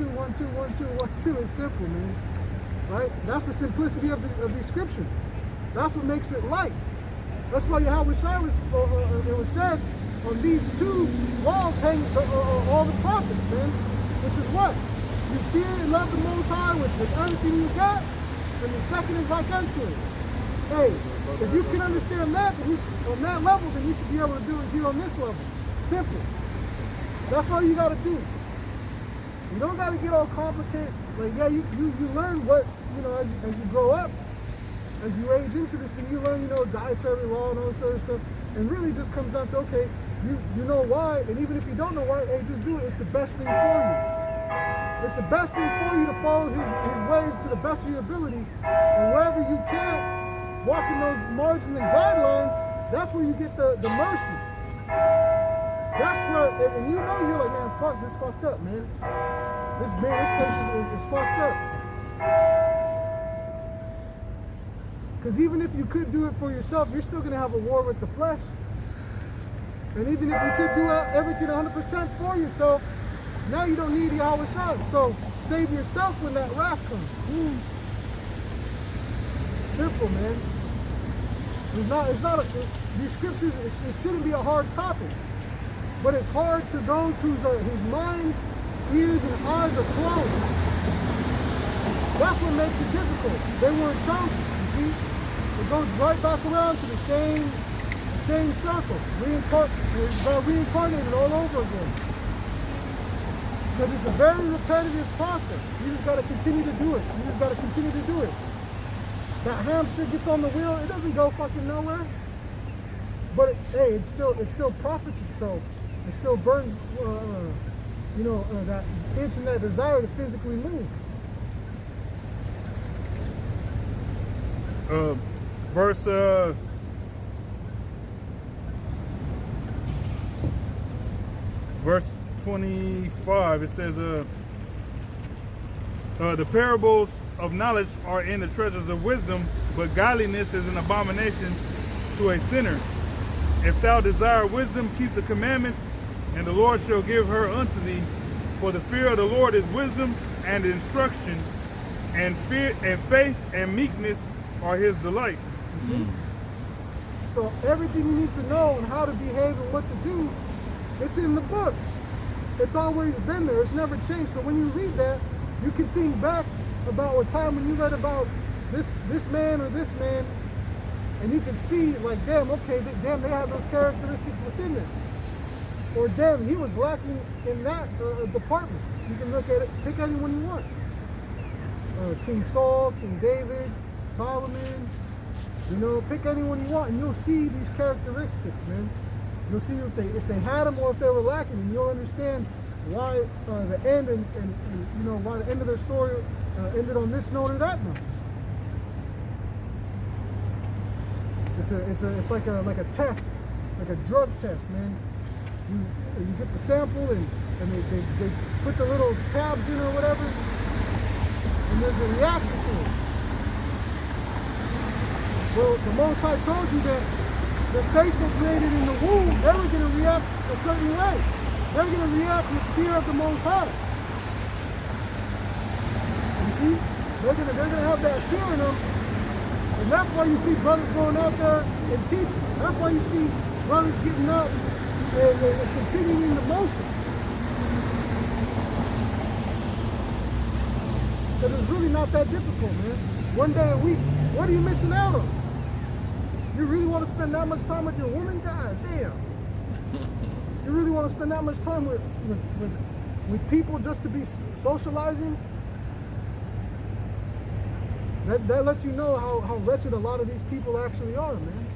1, 2, 1, 2, 1, 2. It's simple, man. Right? That's the simplicity of these scriptures. That's what makes it light. That's why Yahweh Shai it was said, on these two walls hang all the prophets, man. Which is what? You fear and love the Most High with everything you got, and the second is like unto it. Hey, if you can understand that, on that level, then you should be able to do it here on this level. Simple. That's all you gotta do. You don't gotta get all complicated. Like, yeah, you learn what, as you grow up, as you age into this thing, you learn, dietary law and all this other stuff. And really just comes down to, okay, you know why, and even if you don't know why, hey, just do it. It's the best thing for you. It's the best thing for you to follow his ways to the best of your ability. And wherever you can't walk in those margins and guidelines, that's where you get the mercy. That's where, and you're like, man, fuck, this fucked up, man. This place is fucked up. Because even if you could do it for yourself, you're still going to have a war with the flesh. And even if you could do everything 100% for yourself, now you don't need Yahweh Shai. So save yourself when that wrath comes. Simple, man. These scriptures, it shouldn't be a hard topic. But it's hard to those whose minds, ears, and eyes are closed. That's what makes it difficult. They weren't chosen, you see? It goes right back around to the same circle. Reincarnated all over again. Because it's a very repetitive process. You just got to continue to do it. That hamster gets on the wheel, it doesn't go fucking nowhere. But it still profits itself. It still burns, that itch and that desire to physically move. Verse 25, it says, the parables of knowledge are in the treasures of wisdom, but godliness is an abomination to a sinner. If thou desire wisdom, keep the commandments, and the Lord shall give her unto thee. For the fear of the Lord is wisdom and instruction, and fear and faith and meekness are his delight. You see? So everything you need to know and how to behave and what to do, it's in the book. It's always been there. It's never changed. So when you read that, you can think back about a time when you read about this man or this man, and you can see, like, damn, okay, they had those characteristics within them. Or damn, he was lacking in that department. You can look at it, pick anyone you want. King Saul, King David, Solomon, pick anyone you want, and you'll see these characteristics, man. You'll see if they had them or if they were lacking, and you'll understand why the end and why the end of their story ended on this note or that note. It's like a test, like a drug test, man. You get the sample and they put the little tabs in or whatever, and there's a reaction to it. Well, the Most High told you that the faithful created in the womb, they were going to react a certain way. They were going to react with fear of the Most High. You see? They're gonna have that fear in them. And that's why you see brothers going out there and teaching. That's why you see brothers getting up and continuing the motion. Because it's really not that difficult, man. One day a week. What are you missing out on? You really want to spend that much time with your woman? God damn. You really want to spend that much time with people just to be socializing? That lets you know how wretched a lot of these people actually are, man.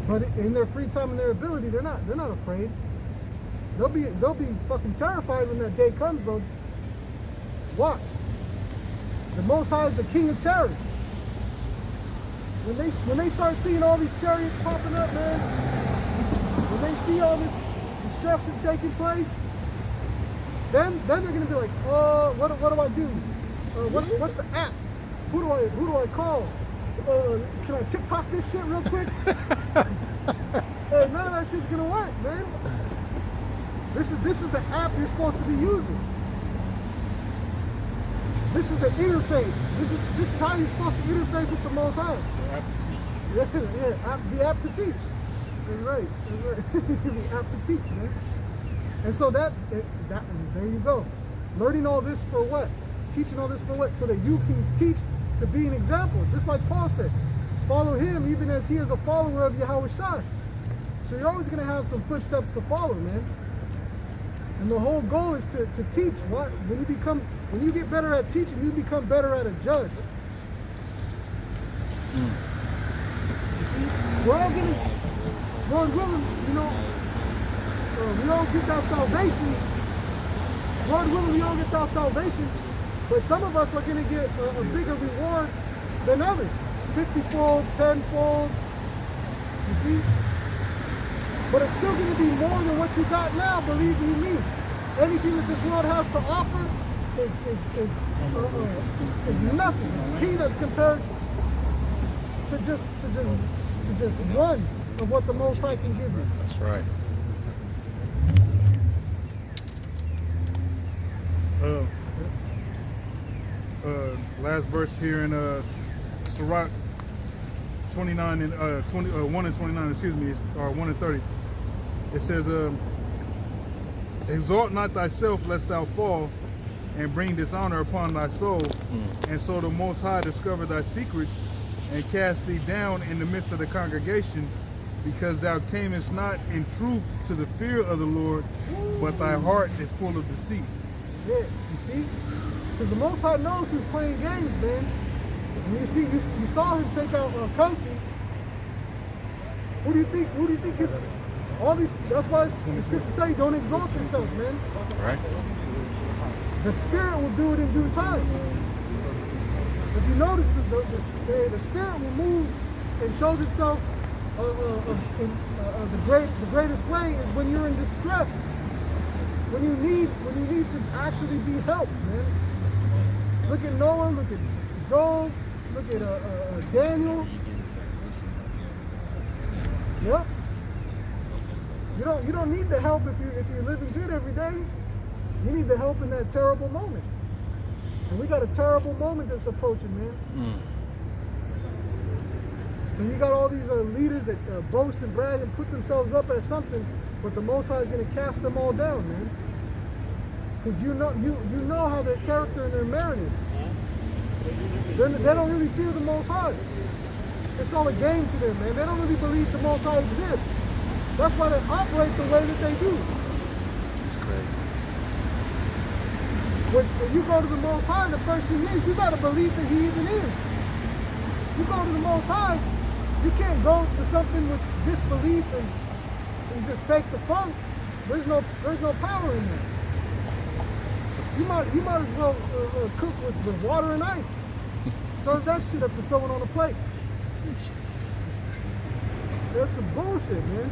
But in their free time and their ability, they're not afraid. They'll be fucking terrified when that day comes, though. Watch. The Most High is the King of terror. When they start seeing all these chariots popping up, man, when they see all this destruction taking place, then they're gonna be like, oh, what do I do? What's the app? Who do I call? Can I TikTok this shit real quick? Hey, none of that shit's gonna work, man. This is the app you're supposed to be using. This is the interface. This is how you're supposed to interface with the Most High. Be apt to teach. That's right. Be apt to teach, man. And so and there you go. Learning all this for what? Teaching all this for what? So that you can teach to be an example. Just like Paul said, follow him even as he is a follower of Yahweh Shai. So you're always going to have some footsteps to follow, man. And the whole goal is to teach. What? When you get better at teaching, you become better at a judge. You see, we're all getting, Lord willing, we all get that salvation. Lord willing, we all get that salvation. But some of us are going to get a bigger reward than others. 50-fold, 10-fold. You see? But it's still going to be more than what you got now, believe you me. Anything that this world has to offer is nothing. It's peanuts compared to just one of what the Most High can give you. That's right. Last verse here in Sirach 29 and 1 and 29, excuse me, or 1 and 30. It says, exalt not thyself lest thou fall, and bring dishonor upon thy soul. And so the Most High discover thy secrets, and cast thee down in the midst of the congregation, because thou camest not in truth to the fear of the Lord, but thy heart is full of deceit. Yeah, you see? Because the Most High knows who's playing games, man. And you saw him take out Comfy. Who do you think is all these? That's why the scriptures tell you, don't exalt yourself, man. Right. The Spirit will do it in due time. If you notice, the Spirit will move and shows itself the greatest way is when you're in distress. When you need to actually be helped, man. Look at Noah, look at Job, look at Daniel. Yep. You don't need the help if you're living good every day. You need the help in that terrible moment. And we got a terrible moment that's approaching, man. So you got all these leaders that boast and brag and put themselves up as something, but the Most High is going to cast them all down, man. Because you know how their character and their merit is. They don't really fear the Most High. It's all a game to them, man. They don't really believe the Most High exists. That's why they operate the way that they do. That's great. When you go to the Most High, the first thing is you got to believe that He even is. You go to the Most High, you can't go to something with disbelief and just fake the funk. There's no power in there. You might as well cook with water and ice. Serve that shit up to someone on a plate. That's some bullshit, man.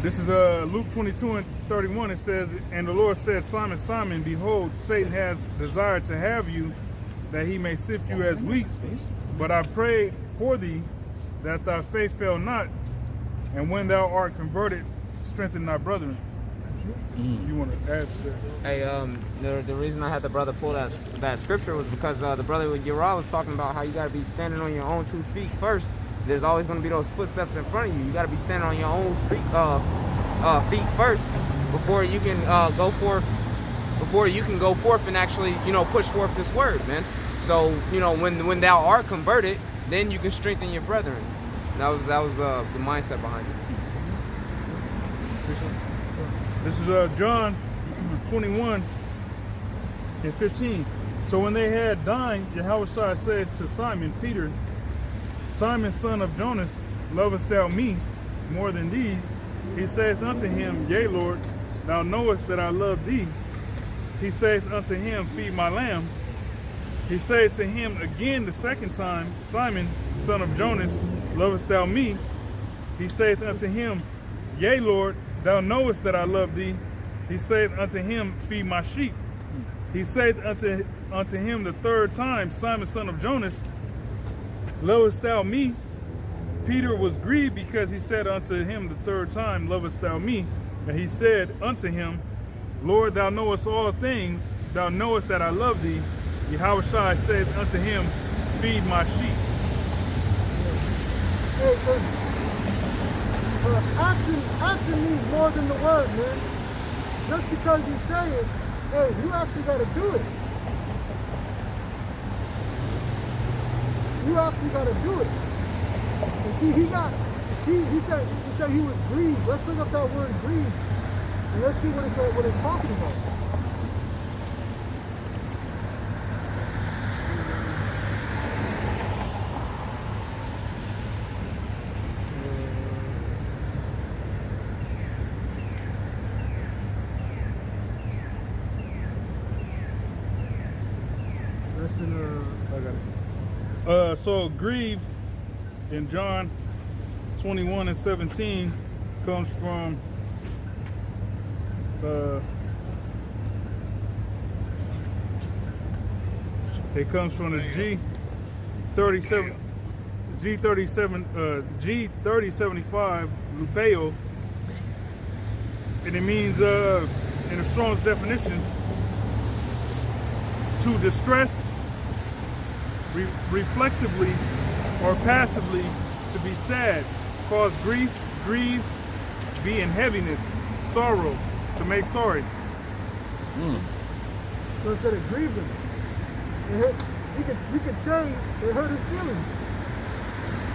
This is Luke 22 and 31. It says, and the Lord said, Simon, Simon, behold, Satan has desired to have you, that he may sift you as wheat. But I prayed for thee, that thy faith fail not, and when thou art converted, strengthen thy brethren. You want to add to that? Hey, the reason I had the brother pull that scripture was because the brother with Uriah was talking about how you got to be standing on your own 2 feet first. There's always going to be those footsteps in front of you. You got to be standing on your own feet first before you can go forth. Before you can go forth and actually, push forth this word, man. So, when thou art converted, then you can strengthen your brethren. That was the mindset behind it. This is John 21 and 15. So when they had dined, Yahweh said to Simon Peter, Simon, son of Jonas, lovest thou me more than these? He saith unto him, Yea, Lord, thou knowest that I love thee. He saith unto him, Feed my lambs. He saith to him again the second time, Simon, son of Jonas, lovest thou me? He saith unto him, Yea, Lord, thou knowest that I love thee. He saith unto him, Feed my sheep. He saith unto him the third time, Simon, son of Jonas, lovest thou me? Peter was grieved because he said unto him the third time, Lovest thou me? And he said unto him, Lord, thou knowest all things. Thou knowest that I love thee. Yahushua said unto him, Feed my sheep. Hey, action means more than the word, man. Just because you say it, hey, you actually got to do it. You actually got to do it. And see, he said he was grieved. Let's look up that word grieved, and let's see what it's talking about. That's in So grieved in John 21 and 17 comes from it comes from the G3075 Lupeo, and it means in the Strong's definitions to distress reflexively or passively, to be sad, cause grief, grieve, be in heaviness, sorrow, to make sorry. So it said it grieved him. We could say it hurt his feelings,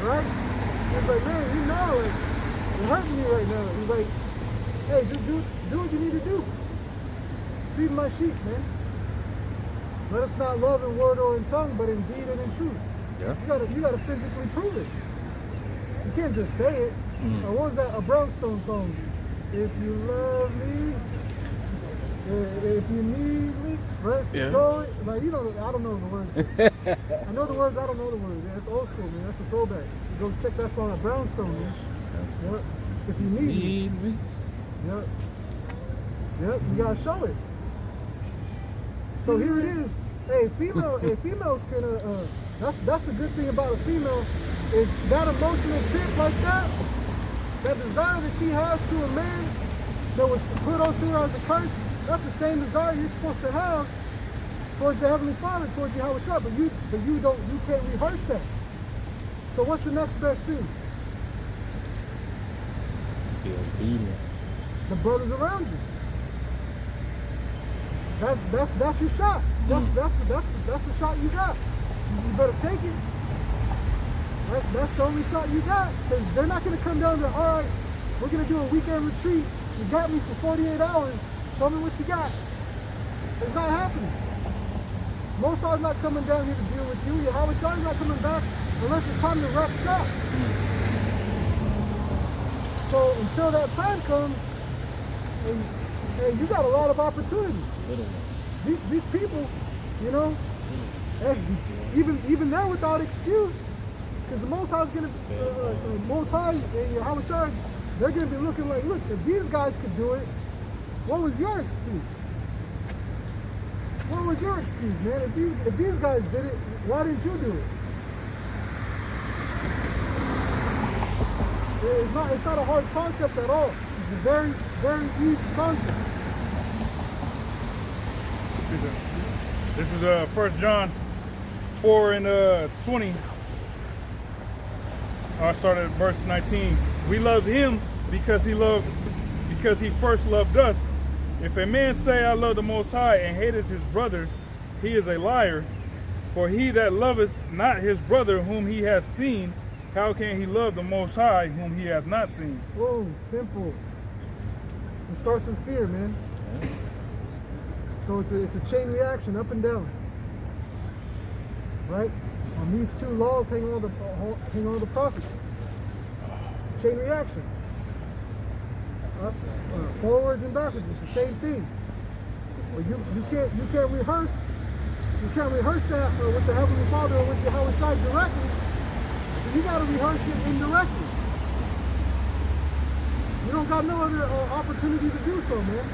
right? It's like, man, you know, like, you're hurting me right now. He's like, hey, just do what you need to do. Feed my sheep, man. Let us not love in word or in tongue, but in deed and in truth. Yeah. You gotta physically prove it. You can't just say it. What was that? A Brownstone song. If you love me, if you need me, right? Yeah. So, like, you know, I don't know the words. I know the words, I don't know the words. Yeah, it's old school, man. That's a throwback. You go check that song at Brownstone, man. Yep. If you need me. Yep. Yep, you gotta show it. So here it is. Hey, females can that's the good thing about a female is that emotional tip like that desire that she has to a man that was put onto her as a curse, that's the same desire you're supposed to have towards the Heavenly Father, towards Yahushua, but you can't rehearse that. So what's the next best thing? Be obedient. The brothers around you. That's your shot. That's the shot you got. You better take it. That's the only shot you got, because they're not going to come down to, all right, we're going to do a weekend retreat. You got me for 48 hours. Show me what you got. It's not happening. Most are not coming down here to deal with you. Yahushua is not coming back unless it's time to wreck shop. So until that time comes, and you got a lot of opportunity. These people, you know, hey, even they're without excuse, because the Most High is gonna, Most High and Yahushua, they're gonna be looking like, look, if these guys could do it, what was your excuse? What was your excuse, man? If these guys did it, why didn't you do it? It's not a hard concept at all. It's a very, very easy concept. This is 1 John 4 and 20. I started at verse 19. We love him because he first loved us. If a man say, I love the Most High, and hateth his brother, he is a liar. For he that loveth not his brother whom he hath seen, how can he love the Most High whom he hath not seen? Whoa, simple. It starts with fear, man. So it's a chain reaction, up and down. Right? On these two laws hang all the prophets. It's a chain reaction. Forwards and backwards, it's the same thing. But you can't rehearse. You can't rehearse that with the Heavenly Father or with Yahushua directly. So you got to rehearse it indirectly. You don't got no other opportunity to do so, man.